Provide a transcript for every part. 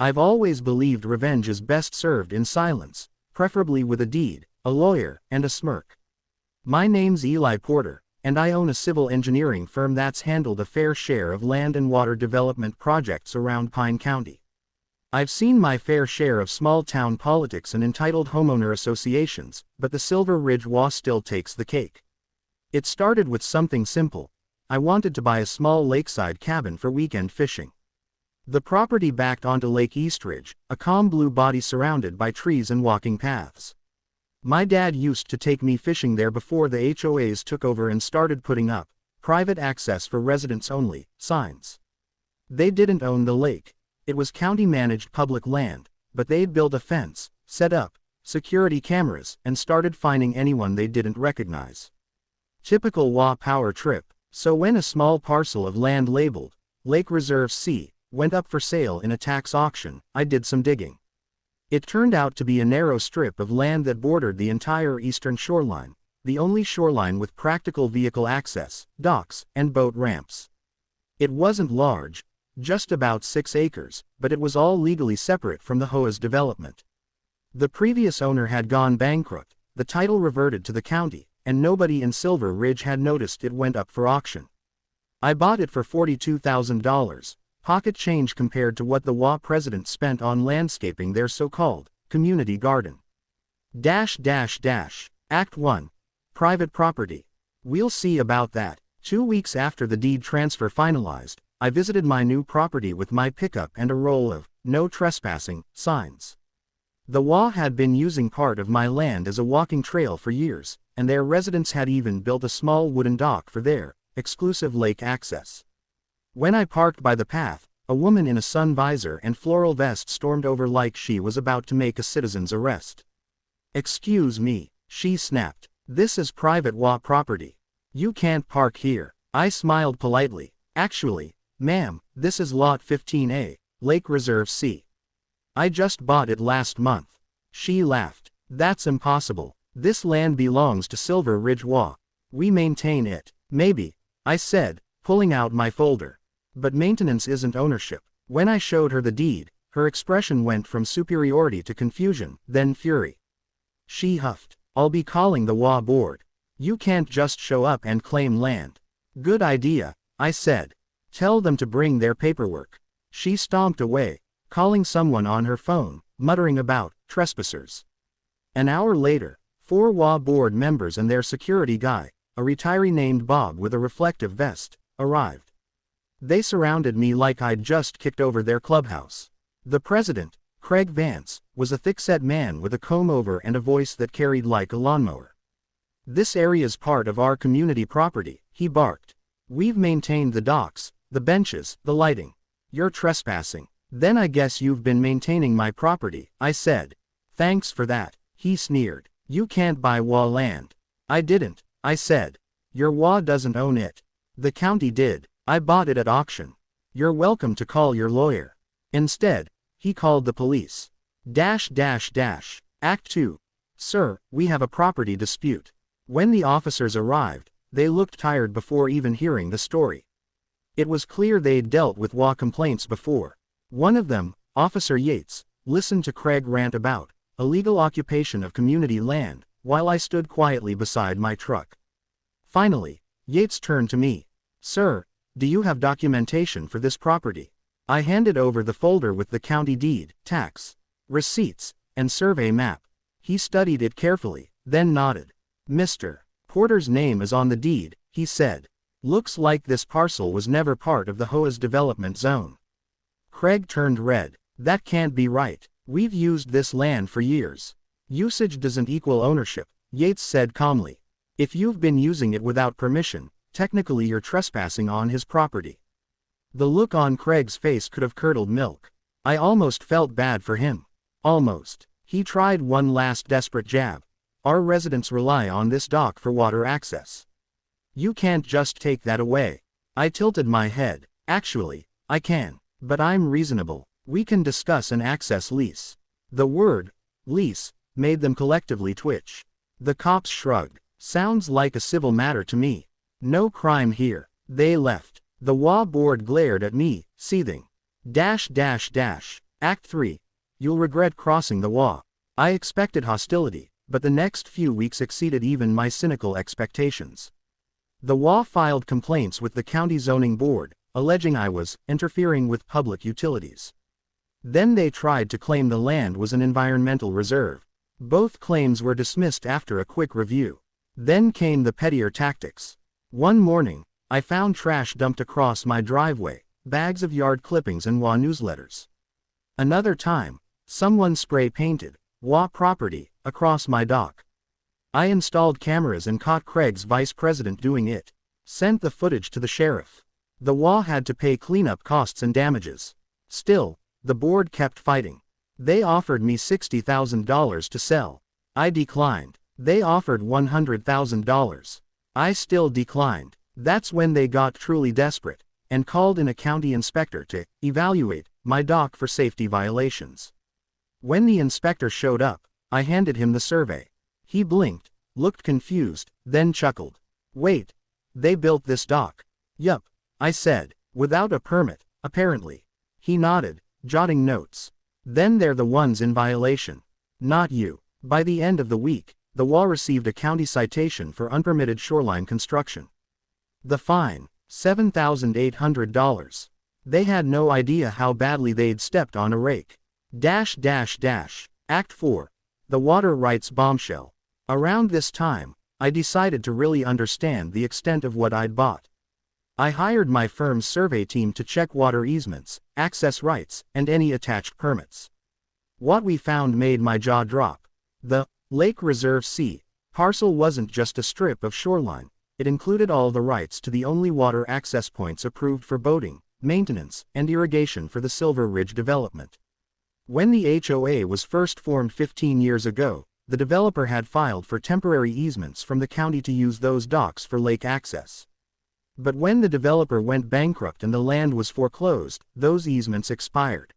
I've always believed revenge is best served in silence, preferably with a deed, a lawyer, and a smirk. My name's Eli Porter, and I own a civil engineering firm that's handled a fair share of land and water development projects around Pine County. I've seen my fair share of small-town politics and entitled homeowner associations, but the Silver Ridge HOA still takes the cake. It started with something simple. I wanted to buy a small lakeside cabin for weekend fishing. The property backed onto Lake Eastridge, a calm blue body surrounded by trees and walking paths. My dad used to take me fishing there before the HOAs took over and started putting up private access for residents only signs. They didn't own the lake. It was county-managed public land, but they'd built a fence, set up security cameras, and started fining anyone they didn't recognize. Typical HOA power trip. So when a small parcel of land labeled Lake Reserve C went up for sale in a tax auction, I did some digging. It turned out to be a narrow strip of land that bordered the entire eastern shoreline, the only shoreline with practical vehicle access, docks, and boat ramps. It wasn't large, just about 6 acres, but it was all legally separate from the HOA's development. The previous owner had gone bankrupt, the title reverted to the county, and nobody in Silver Ridge had noticed it went up for auction. I bought it for $42,000, pocket change compared to what the HOA president spent on landscaping their so-called community garden. Act 1. Private property. We'll see about that. 2 weeks after the deed transfer finalized, I visited my new property with my pickup and a roll of "No Trespassing" signs. The HOA had been using part of my land as a walking trail for years, and their residents had even built a small wooden dock for their exclusive lake access. When I parked by the path, a woman in a sun visor and floral vest stormed over like she was about to make a citizen's arrest. "Excuse me," she snapped. "This is private HOA property. You can't park here." I smiled politely. "Actually, ma'am, this is Lot 15A, Lake Reserve C. I just bought it last month." She laughed. "That's impossible. This land belongs to Silver Ridge HOA. We maintain it." "Maybe," I said, pulling out my folder. "But maintenance isn't ownership." When I showed her the deed, her expression went from superiority to confusion, then fury. She huffed. "I'll be calling the HOA board. You can't just show up and claim land." "Good idea," I said. "Tell them to bring their paperwork." She stomped away, calling someone on her phone, muttering about trespassers. An hour later, 4 HOA board members and their security guy, a retiree named Bob with a reflective vest, arrived. They surrounded me like I'd just kicked over their clubhouse. The president, Craig Vance, was a thick-set man with a comb-over and a voice that carried like a lawnmower. "This area's part of our community property," he barked. "We've maintained the docks, the benches, the lighting. You're trespassing." "Then I guess you've been maintaining my property," I said. "Thanks for that," he sneered. "You can't buy HOA land." "I didn't," I said. "Your HOA doesn't own it. The county did. I bought it at auction. You're welcome to call your lawyer." Instead, he called the police. Act 2. "Sir, we have a property dispute." When the officers arrived, they looked tired before even hearing the story. It was clear they'd dealt with HOA complaints before. One of them, Officer Yates, listened to Craig rant about illegal occupation of community land, while I stood quietly beside my truck. Finally, Yates turned to me. "Sir, do you have documentation for this property?" I handed over the folder with the county deed, tax, receipts, and survey map. He studied it carefully, then nodded. "Mr. Porter's name is on the deed," he said. "Looks like this parcel was never part of the HOA's development zone." Craig turned red. "That can't be right. We've used this land for years." "Usage doesn't equal ownership," Yates said calmly. "If you've been using it without permission, technically you're trespassing on his property." The look on Craig's face could have curdled milk. I almost felt bad for him. Almost. He tried one last desperate jab. "Our residents rely on this dock for water access. You can't just take that away." I tilted my head. "Actually, I can. But I'm reasonable. We can discuss an access lease." The word, lease, made them collectively twitch. The cops shrugged. "Sounds like a civil matter to me. No crime here." They left. The HOA board glared at me, seething. Act 3. You'll regret crossing the HOA. I expected hostility, but the next few weeks exceeded even my cynical expectations. The HOA filed complaints with the county zoning board, alleging I was interfering with public utilities. Then they tried to claim the land was an environmental reserve. Both claims were dismissed after a quick review. Then came the pettier tactics. One morning, I found trash dumped across my driveway, bags of yard clippings and HOA newsletters. Another time, someone spray-painted HOA property across my dock. I installed cameras and caught Craig's vice president doing it. Sent the footage to the sheriff. The HOA had to pay cleanup costs and damages. Still, the board kept fighting. They offered me $60,000 to sell. I declined. They offered $100,000. I still declined. That's when they got truly desperate, and called in a county inspector to evaluate my dock for safety violations. When the inspector showed up, I handed him the survey. He blinked, looked confused, then chuckled. Wait, they built this dock? Yup, I said, without a permit, apparently. He nodded, jotting notes. Then they're the ones in violation. Not you. By the end of the week, the HOA received a county citation for unpermitted shoreline construction. The fine, $7,800. They had no idea how badly they'd stepped on a rake. Act 4. The water rights bombshell. Around this time, I decided to really understand the extent of what I'd bought. I hired my firm's survey team to check water easements, access rights, and any attached permits. What we found made my jaw drop. The Lake Reserve C parcel wasn't just a strip of shoreline, it included all the rights to the only water access points approved for boating, maintenance, and irrigation for the Silver Ridge development. When the HOA was first formed 15 years ago, the developer had filed for temporary easements from the county to use those docks for lake access. But when the developer went bankrupt and the land was foreclosed, those easements expired.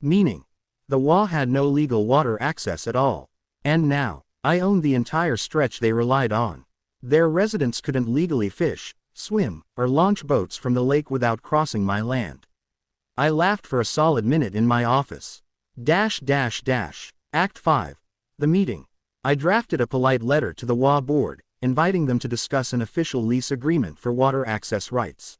Meaning, the HOA had no legal water access at all. And now, I owned the entire stretch they relied on. Their residents couldn't legally fish, swim, or launch boats from the lake without crossing my land. I laughed for a solid minute in my office. Act 5. The meeting. I drafted a polite letter to the HOA board, inviting them to discuss an official lease agreement for water access rights.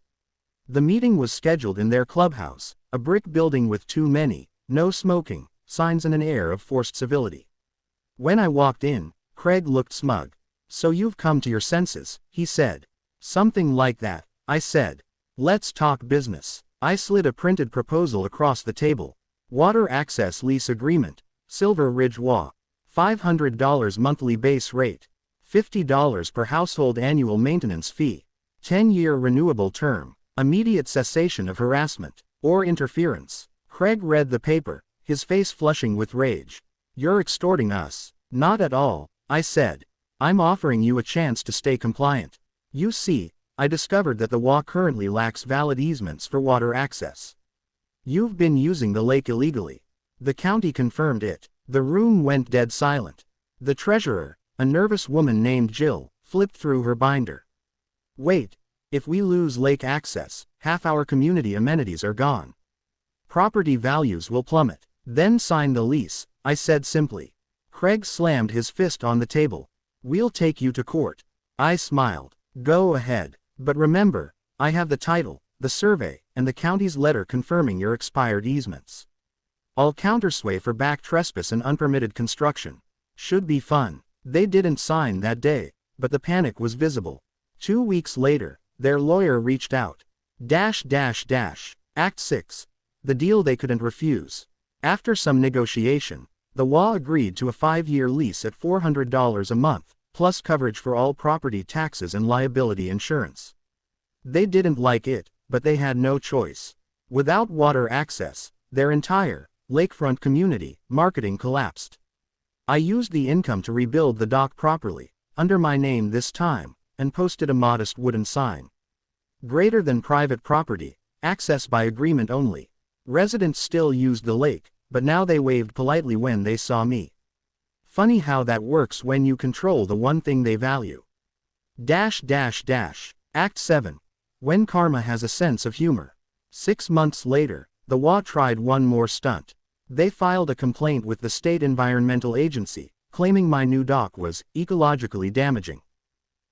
The meeting was scheduled in their clubhouse, a brick building with too many, no smoking, signs and an air of forced civility. When I walked in, Craig looked smug. So you've come to your senses, he said. Something like that, I said. Let's talk business. I slid a printed proposal across the table. Water access lease agreement, Silver Ridge HOA. $500 monthly base rate. $50 per household annual maintenance fee. 10-year renewable term. Immediate cessation of harassment or interference. Craig read the paper, his face flushing with rage. You're extorting us. Not at all, I said. I'm offering you a chance to stay compliant. You see, I discovered that the HOA currently lacks valid easements for water access. You've been using the lake illegally. The county confirmed it. The room went dead silent. The treasurer, a nervous woman named Jill, flipped through her binder. Wait, if we lose lake access, half our community amenities are gone. Property values will plummet. Then sign the lease, I said simply. Craig slammed his fist on the table. We'll take you to court. I smiled. Go ahead. But remember, I have the title, the survey, and the county's letter confirming your expired easements. I'll countersue for back trespass and unpermitted construction. Should be fun. They didn't sign that day, but the panic was visible. 2 weeks later, their lawyer reached out. Act 6. The deal they couldn't refuse. After some negotiation, the HOA agreed to a 5-year lease at $400 a month, plus coverage for all property taxes and liability insurance. They didn't like it, but they had no choice. Without water access, their entire lakefront community marketing collapsed. I used the income to rebuild the dock properly, under my name this time, and posted a modest wooden sign. Greater than private property, access by agreement only. Residents still used the lake, but now they waved politely when they saw me. Funny how that works when you control the one thing they value. Act 7. When karma has a sense of humor. 6 months later, the HOA tried one more stunt. They filed a complaint with the state environmental agency, claiming my new dock was ecologically damaging.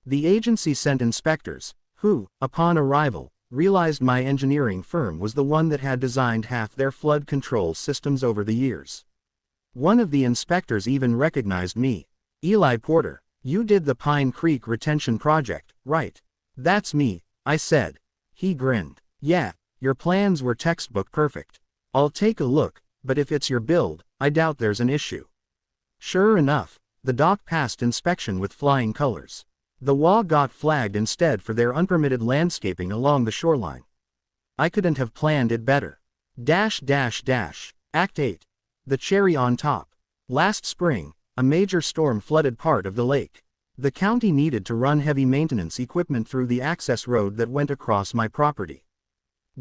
The agency sent inspectors, who, upon arrival, realized my engineering firm was the one that had designed half their flood control systems over the years. One of the inspectors even recognized me. "Eli Porter, you did the Pine Creek retention project, right?" "That's me," I said. He grinned. "Yeah, your plans were textbook perfect. I'll take a look, but if it's your build, I doubt there's an issue." Sure enough, the dock passed inspection with flying colors. The HOA got flagged instead for their unpermitted landscaping along the shoreline. I couldn't have planned it better. Act 8. The cherry on top. Last spring, a major storm flooded part of the lake. The county needed to run heavy maintenance equipment through the access road that went across my property.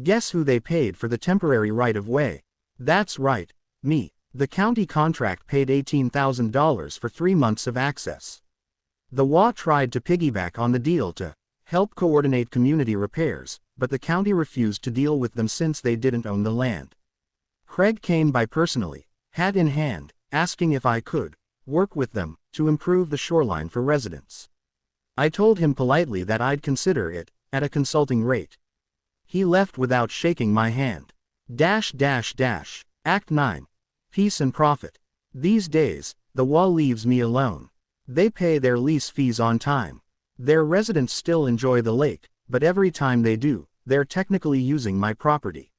Guess who they paid for the temporary right-of-way? That's right, me. The county contract paid $18,000 for 3 months of access. The HOA tried to piggyback on the deal to help coordinate community repairs, but the county refused to deal with them since they didn't own the land. Craig came by personally, hat in hand, asking if I could work with them to improve the shoreline for residents. I told him politely that I'd consider it at a consulting rate. He left without shaking my hand. Act 9. Peace and profit. These days, the HOA leaves me alone. They pay their lease fees on time. Their residents still enjoy the lake, but every time they do, they're technically using my property.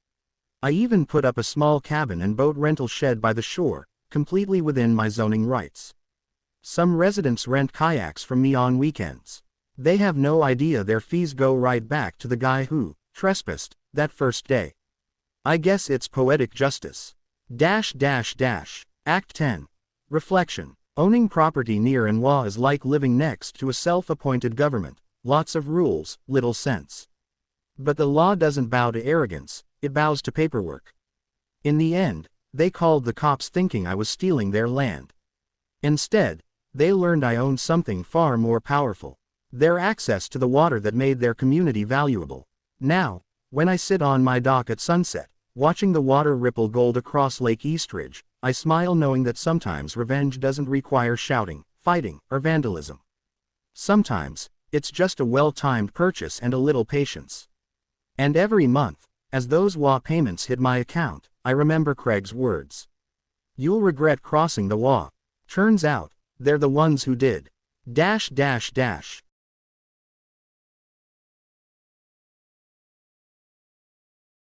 I even put up a small cabin and boat rental shed by the shore, completely within my zoning rights. Some residents rent kayaks from me on weekends. They have no idea their fees go right back to the guy who trespassed that first day. I guess it's poetic justice. Act 10. Reflection. Owning property near an HOA is like living next to a self-appointed government. Lots of rules, little sense. But the law doesn't bow to arrogance, it bows to paperwork. In the end, they called the cops thinking I was stealing their land. Instead, they learned I owned something far more powerful. Their access to the water that made their community valuable. Now, when I sit on my dock at sunset, watching the water ripple gold across Lake Eastridge, I smile knowing that sometimes revenge doesn't require shouting, fighting, or vandalism. Sometimes, it's just a well-timed purchase and a little patience. And every month, as those HOA payments hit my account, I remember Craig's words. "You'll regret crossing the HOA. Turns out, they're the ones who did."